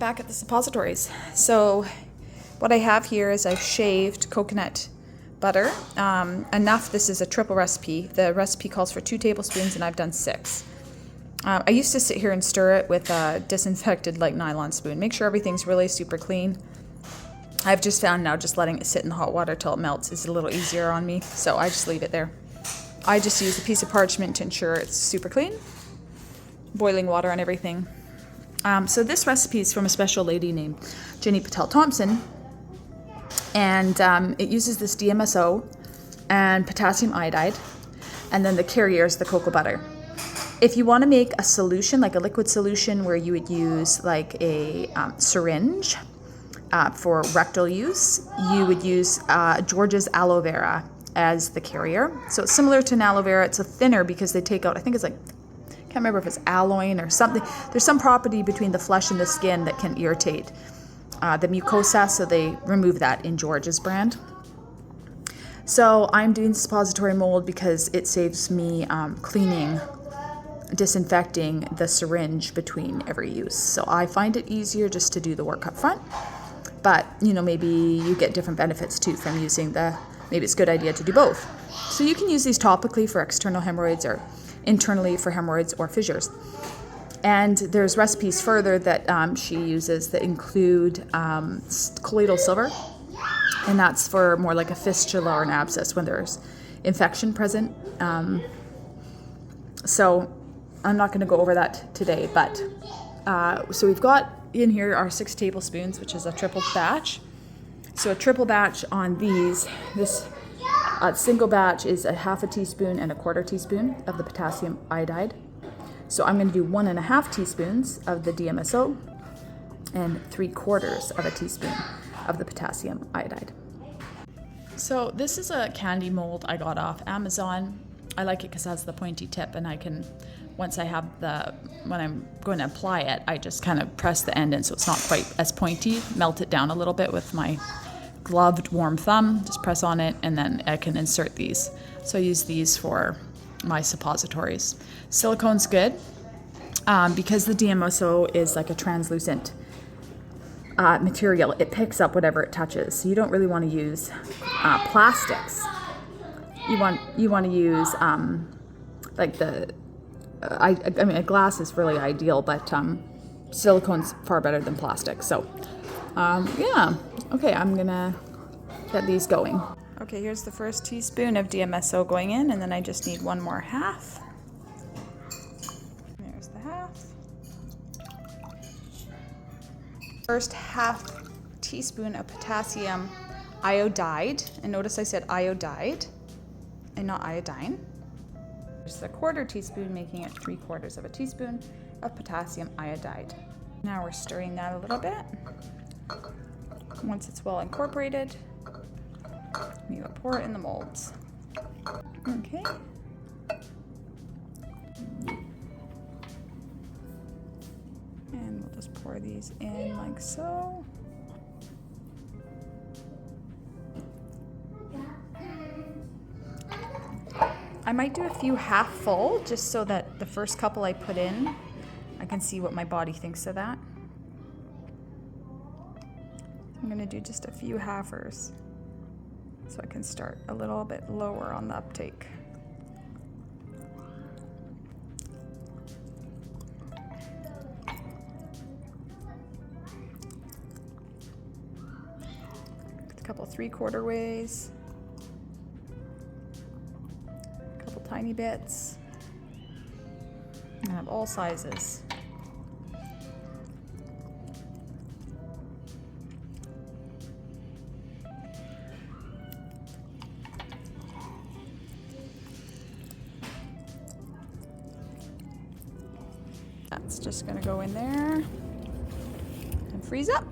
back at the suppositories. So what I have here is I've shaved coconut butter. Enough, this is a triple recipe. The recipe calls for 2 tablespoons and I've done 6. I used to sit here and stir it with a disinfected like nylon spoon. Make sure everything's really super clean. I've just found now just letting it sit in the hot water till it melts is a little easier on me, so I just leave it there. I just use a piece of parchment to ensure it's super clean. Boiling water on everything. So this recipe is from a special lady named Jenny Patel Thompson, and it uses this DMSO and potassium iodide, and then the carrier is the cocoa butter. If you want to make a solution, like a liquid solution where you would use like a syringe for rectal use, you would use George's aloe vera as the carrier. So it's similar to an aloe vera. It's a thinner because they take out, I think it's like, can't remember if it's aloin or something. There's some property between the flesh and the skin that can irritate the mucosa, so they remove that in George's brand. So I'm doing the suppository mold because it saves me cleaning, disinfecting the syringe between every use. So I find it easier just to do the work up front, but you know, maybe you get different benefits too from using maybe it's a good idea to do both. So you can use these topically for external hemorrhoids or internally for hemorrhoids or fissures. And there's recipes further that she uses that include colloidal silver, and that's for more like a fistula or an abscess when there's infection present. So I'm not going to go over that today, but so we've got in here our 6 tablespoons, which is a triple batch. So a triple batch on this single batch is a 1/2 teaspoon and a 1/4 teaspoon of the potassium iodide. So I'm going to do 1.5 teaspoons of the DMSO and 3/4 of a teaspoon of the potassium iodide. So this is a candy mold I got off Amazon. I like it because it has the pointy tip, and I can, once I have when I'm going to apply it, I just kind of press the end in so it's not quite as pointy, melt it down a little bit with my gloved warm thumb, just press on it, and then I can insert these. So I use these for my suppositories. Silicone's good because the DMSO is like a translucent material. It picks up whatever it touches. So you don't really want to use plastics. You want to use like I mean, a glass is really ideal, but silicone's far better than plastic. So yeah, okay, I'm gonna get these going. Okay, here's the first teaspoon of DMSO going in, and then I just need 1 more half. There's the half. First 1/2 teaspoon of potassium iodide, and notice I said iodide and not iodine. There's a 1/4 teaspoon, making it 3/4 of a teaspoon of potassium iodide. Now we're stirring that a little bit. Once it's well incorporated, we will pour it in the molds. Okay. And we'll just pour these in like so. I might do a few half full just so that the first couple I put in, I can see what my body thinks of that. I'm going to do just a few halfers so I can start a little bit lower on the uptake. A couple 3/4 ways. Tiny bits. I have all sizes. That's just going to go in there and freeze up.